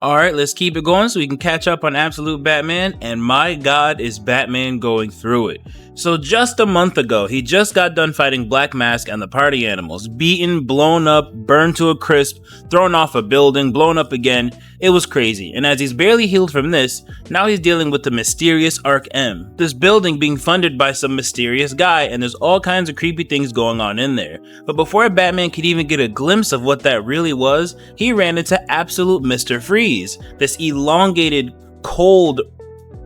Alright, let's keep it going so we can catch up on Absolute Batman, and my god is Batman going through it. So just a month ago, he just got done fighting Black Mask and the Party Animals, beaten, blown up, burned to a crisp, thrown off a building, blown up again. It was crazy, and as he's barely healed from this, now he's dealing with the mysterious Arc M. This building being funded by some mysterious guy, and there's all kinds of creepy things going on in there. But before Batman could even get a glimpse of what that really was, he ran into Absolute Mr. Freeze, this elongated, cold,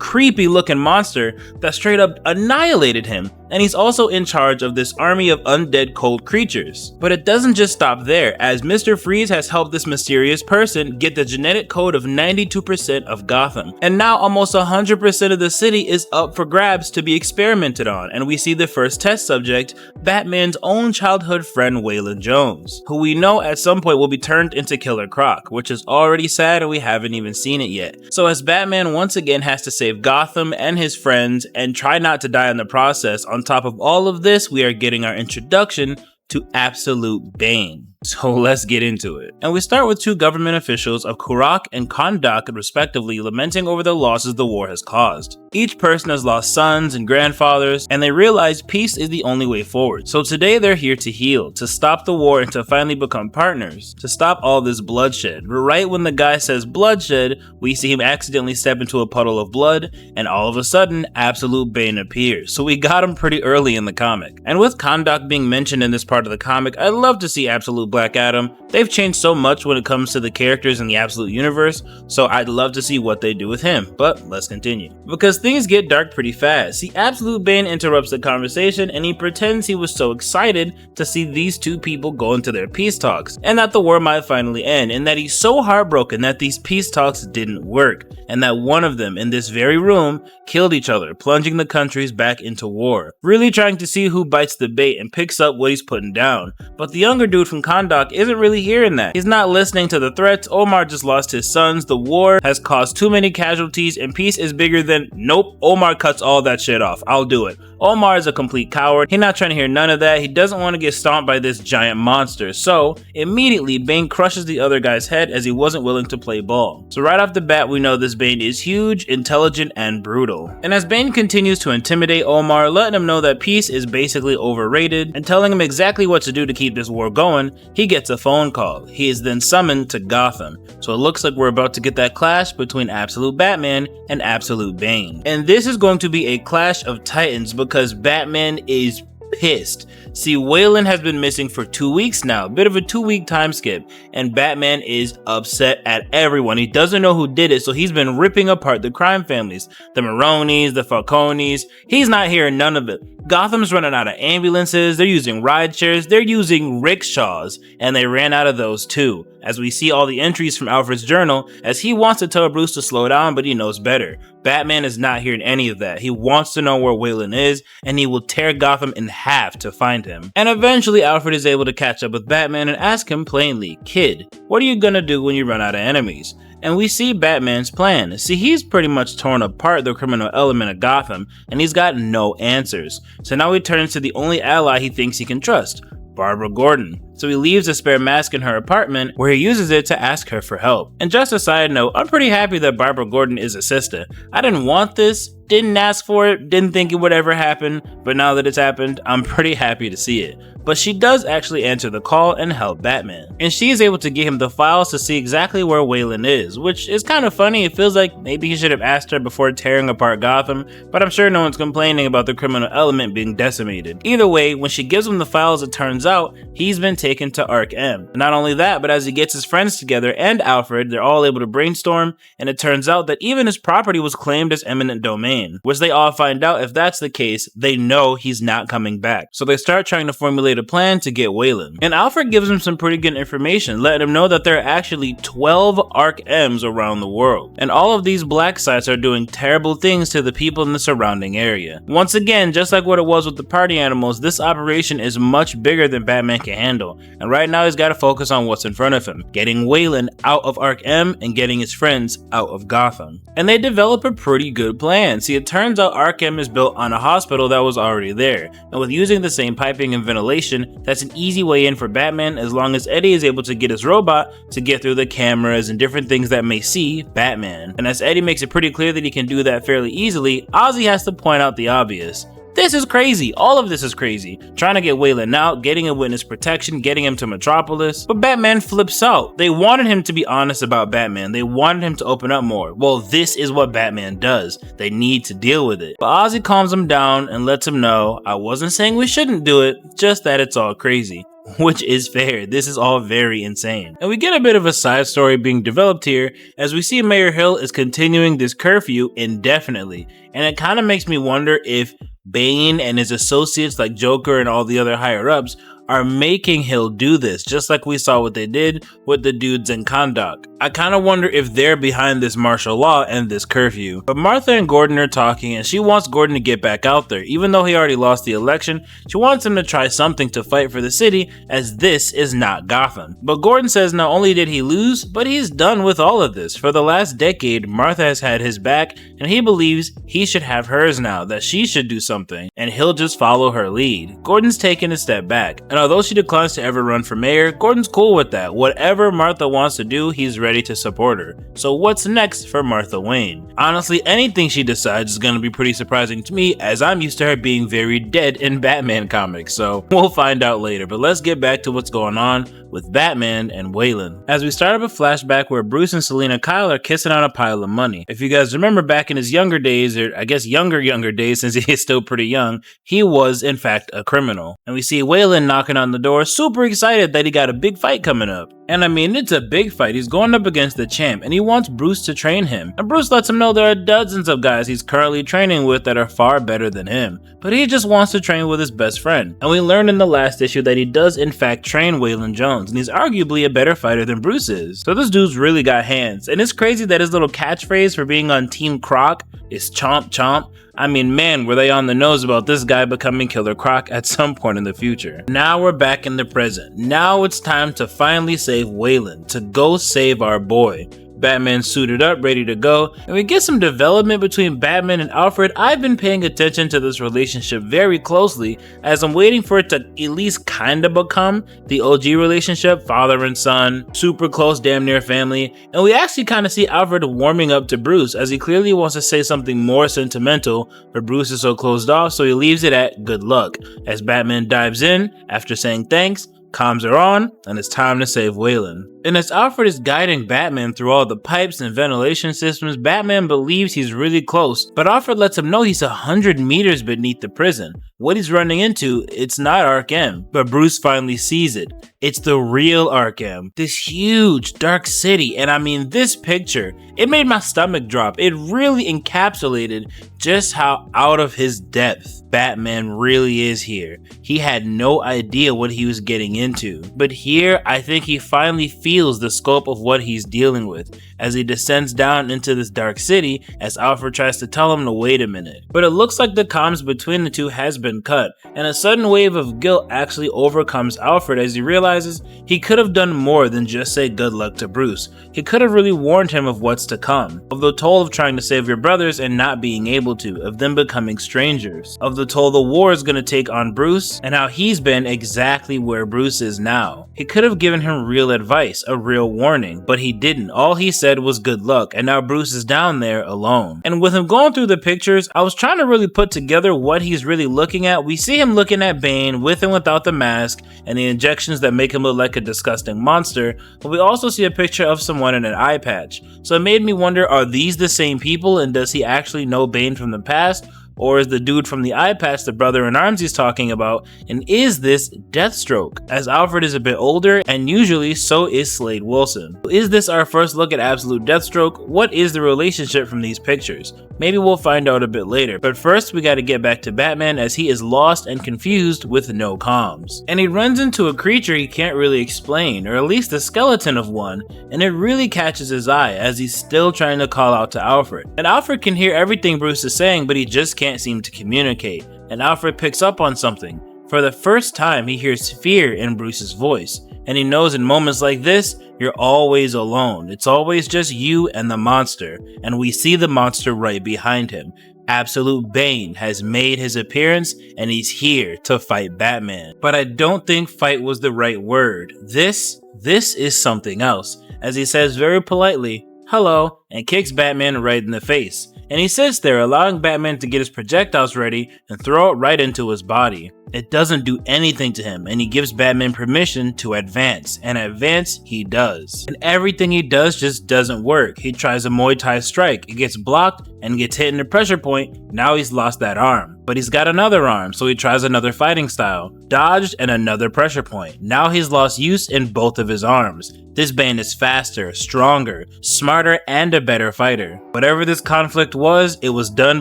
creepy looking monster that straight up annihilated him, and he's also in charge of this army of undead cold creatures. But it doesn't just stop there, as Mr. Freeze has helped this mysterious person get the genetic code of 92% of Gotham, and now almost 100% of the city is up for grabs to be experimented on, and we see the first test subject, Batman's own childhood friend Waylon Jones, who we know at some point will be turned into Killer Croc, which is already sad and we haven't even seen it yet. So as Batman once again has to save Gotham and his friends and try not to die in the process, on top of all of this, we are getting our introduction to Absolute Bane. So let's get into it. And we start with two government officials of Kurak and Kahndaq respectively lamenting over the losses the war has caused. Each person has lost sons and grandfathers, and they realize peace is the only way forward. So today they're here to heal, to stop the war and to finally become partners, to stop all this bloodshed. But right when the guy says bloodshed, we see him accidentally step into a puddle of blood, and all of a sudden, Absolute Bane appears. So we got him pretty early in the comic. And with Kahndaq being mentioned in this part of the comic, I'd love to see Absolute Black Adam. They've changed so much when it comes to the characters in the Absolute Universe, so I'd love to see what they do with him, but let's continue. Because things get dark pretty fast. See, Absolute Bane interrupts the conversation and he pretends he was so excited to see these two people go into their peace talks, and that the war might finally end, and that he's so heartbroken that these peace talks didn't work, and that one of them in this very room killed each other, plunging the countries back into war. Really trying to see who bites the bait and picks up what he's putting down. But the younger dude from Kahndaq isn't really hearing that. He's not listening to the threats. Omar just lost his sons, the war has caused too many casualties, and peace is bigger than— nope, Omar cuts all that shit off, I'll do it. Omar is a complete coward. He's not trying to hear none of that. He doesn't want to get stomped by this giant monster. So immediately Bane crushes the other guy's head as he wasn't willing to play ball. So right off the bat we know this Bane is huge, intelligent, and brutal. And as Bane continues to intimidate Omar, letting him know that peace is basically overrated and telling him exactly what to do to keep this war going, he gets a phone call. He is then summoned to Gotham. So it looks like we're about to get that clash between Absolute Batman and Absolute Bane. And this is going to be a clash of titans because Batman is pissed. See, Waylon has been missing for 2 weeks now, bit of a 2-week time skip, and Batman is upset at everyone. He doesn't know who did it, so he's been ripping apart the crime families, the Maronis, the Falcones. He's not hearing none of it. Gotham's running out of ambulances, they're using ride shares, they're using rickshaws, and they ran out of those too, as we see all the entries from Alfred's journal, as he wants to tell Bruce to slow down, but he knows better. Batman is not hearing any of that. He wants to know where Waylon is, and he will tear Gotham in half to find him. And eventually Alfred is able to catch up with Batman and ask him plainly, "Kid, what are you gonna do when you run out of enemies?" And we see Batman's plan. See, he's pretty much torn apart the criminal element of Gotham, and he's got no answers. So now he turns to the only ally he thinks he can trust, Barbara Gordon. So he leaves a spare mask in her apartment where he uses it to ask her for help. And just a side note, I'm pretty happy that Barbara Gordon is a sister. I didn't want this, didn't ask for it, didn't think it would ever happen, but now that it's happened, I'm pretty happy to see it. But she does actually answer the call and help Batman. And she is able to get him the files to see exactly where Waylon is, which is kind of funny. It feels like maybe he should have asked her before tearing apart Gotham, but I'm sure no one's complaining about the criminal element being decimated. Either way, when she gives him the files, it turns out he's been taken to Arc M. Not only that, but as he gets his friends together and Alfred, they're all able to brainstorm, and it turns out that even his property was claimed as eminent domain, which they all find out if that's the case, they know he's not coming back. So they start trying to formulate a plan to get Waylon. And Alfred gives him some pretty good information, letting him know that there are actually 12 Arc M's around the world. And all of these black sites are doing terrible things to the people in the surrounding area. Once again, just like what it was with the Party Animals, this operation is much bigger than Batman can handle. handle, and right now he's got to focus on what's in front of him, getting Waylon out of Arc M and getting his friends out of Gotham. And they develop a pretty good plan. See, it turns out Arc M is built on a hospital that was already there, and with using the same piping and ventilation, that's an easy way in for Batman as long as Eddie is able to get his robot to get through the cameras and different things that may see Batman. And as Eddie makes it pretty clear that he can do that fairly easily, Ozzy has to point out the obvious. This is crazy. All of this is crazy. Trying to get Waylon out, getting a witness protection, getting him to Metropolis. But Batman flips out. They wanted him to be honest about Batman. They wanted him to open up more. Well, this is what Batman does. They need to deal with it. But Ozzy calms him down and lets him know, I wasn't saying we shouldn't do it, just that it's all crazy. Which is fair. This is all very insane. And we get a bit of a side story being developed here as we see Mayor Hill is continuing this curfew indefinitely. And it kind of makes me wonder if Bane and his associates like Joker and all the other higher ups are making Hill do this, just like we saw what they did with the dudes in Kahndaq. I kind of wonder if they're behind this martial law and this curfew. But Martha and Gordon are talking and she wants Gordon to get back out there. Even though he already lost the election, she wants him to try something to fight for the city, as this is not Gotham. But Gordon says not only did he lose, but he's done with all of this. For the last decade, Martha has had his back and he believes he should have hers now, that she should do something, and he'll just follow her lead. Gordon's taking a step back, and although she declines to ever run for mayor, Gordon's cool with that. Whatever Martha wants to do, he's ready to support her. So what's next for Martha Wayne? Honestly, anything she decides is going to be pretty surprising to me, as I'm used to her being very dead in Batman comics, so we'll find out later. But let's get back to what's going on with Batman and Waylon. As we start up a flashback where Bruce and Selina Kyle are kissing on a pile of money. If you guys remember back in his younger days, or I guess younger days since he is still pretty young, he was in fact a criminal. And we see Waylon knocking on the door, super excited that he got a big fight coming up. And I mean, it's a big fight. He's going up against the champ and he wants Bruce to train him. And Bruce lets him know there are dozens of guys he's currently training with that are far better than him. But he just wants to train with his best friend. And we learned in the last issue that he does in fact train Waylon Jones, and he's arguably a better fighter than Bruce is. So this dude's really got hands. And it's crazy that his little catchphrase for being on Team Croc is chomp chomp. I mean, man, were they on the nose about this guy becoming Killer Croc at some point in the future. Now we're back in the present. Now it's time to finally save Waylon, to go save our boy. Batman suited up, ready to go, and we get some development between Batman and Alfred. I've been paying attention to this relationship very closely as I'm waiting for it to at least kind of become the OG relationship, father and son, super close, damn near family. And we actually kind of see Alfred warming up to Bruce as he clearly wants to say something more sentimental, but Bruce is so closed off, so he leaves it at good luck as Batman dives in after saying thanks, comms are on, and it's time to save Waylon. And as Alfred is guiding Batman through all the pipes and ventilation systems, Batman believes he's really close, but Alfred lets him know he's 100 meters beneath the prison. What he's running into, it's not Arc M, but Bruce finally sees it. It's the real Arc M, this huge dark city, and I mean this picture, it made my stomach drop. It really encapsulated just how out of his depth Batman really is here. He had no idea what he was getting into, but here I think he finally feels the scope of what he's dealing with as he descends down into this dark city as Alfred tries to tell him to wait a minute. But it looks like the comms between the two has been cut, and a sudden wave of guilt actually overcomes Alfred as he realizes he could have done more than just say good luck to Bruce. He could have really warned him of what's to come, of the toll of trying to save your brothers and not being able to, of them becoming strangers, of the toll the war is going to take on Bruce, and how he's been exactly where Bruce is now. He could have given him real advice, a real warning, but he didn't. All he said was good luck, and now Bruce is down there alone. And with him going through the pictures, I was trying to really put together what he's really looking at. We see him looking at Bane with and without the mask and the injections that make him look like a disgusting monster, but we also see a picture of someone in an eye patch. So it made me wonder, are these the same people, and does he actually know Bane from the past? Or is the dude from the eye patch the brother in arms he's talking about? And is this Deathstroke? As Alfred is a bit older, and usually so is Slade Wilson. Is this our first look at Absolute Deathstroke? What is the relationship from these pictures? Maybe we'll find out a bit later, but first we gotta get back to Batman as he is lost and confused with no comms. And he runs into a creature he can't really explain, or at least the skeleton of one, and it really catches his eye as he's still trying to call out to Alfred. And Alfred can hear everything Bruce is saying, but he just can't seem to communicate. And Alfred picks up on something. For the first time, he hears fear in Bruce's voice, and he knows in moments like this, you're always alone. It's always just you and the monster, and we see the monster right behind him. Absolute Bane has made his appearance, and he's here to fight Batman. But I don't think fight was the right word. This is something else, as he says very politely, "Hello," and kicks Batman right in the face. And he sits there, allowing Batman to get his projectiles ready and throw it right into his body. It doesn't do anything to him, and he gives Batman permission to advance, and advance he does. And everything he does just doesn't work. He tries a Muay Thai strike, it gets blocked and gets hit in the pressure point. Now he's lost that arm. But he's got another arm, so he tries another fighting style, dodged and another pressure point. Now he's lost use in both of his arms. This Bane is faster, stronger, smarter, and a better fighter. Whatever this conflict was, it was done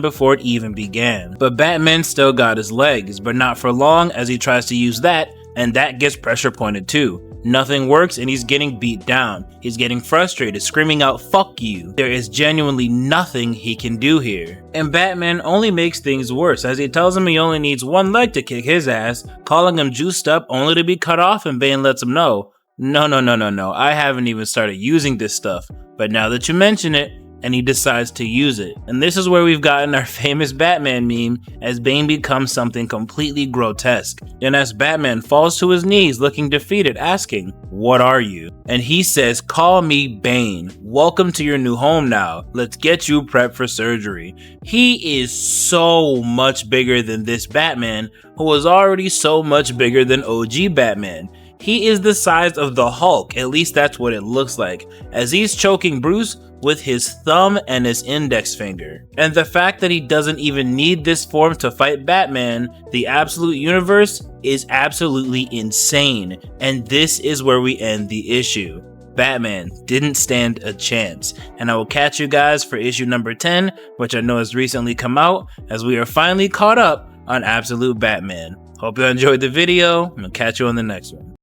before it even began. But Batman still got his legs, but not for long, as he tries to use that, and that gets pressure pointed too. Nothing works, and he's getting beat down. He's getting frustrated, screaming out, "Fuck you." There is genuinely nothing he can do here. And Batman only makes things worse, as he tells him he only needs one leg to kick his ass, calling him juiced up only to be cut off, and Bane lets him know, No, I haven't even started using this stuff, but now that you mention it," and he decides to use it. And this is where we've gotten our famous Batman meme, as Bane becomes something completely grotesque. And as Batman falls to his knees looking defeated, asking, "What are you?" And he says, "Call me Bane. Welcome to your new home now. Let's get you prepped for surgery." He is so much bigger than this Batman, who was already so much bigger than OG Batman. He is the size of the Hulk, at least that's what it looks like, as he's choking Bruce with his thumb and his index finger. And the fact that he doesn't even need this form to fight Batman, the Absolute Universe, is absolutely insane. And this is where we end the issue. Batman didn't stand a chance. And I will catch you guys for issue number 10, which I know has recently come out, as we are finally caught up on Absolute Batman. Hope you enjoyed the video, and I'll catch you on the next one.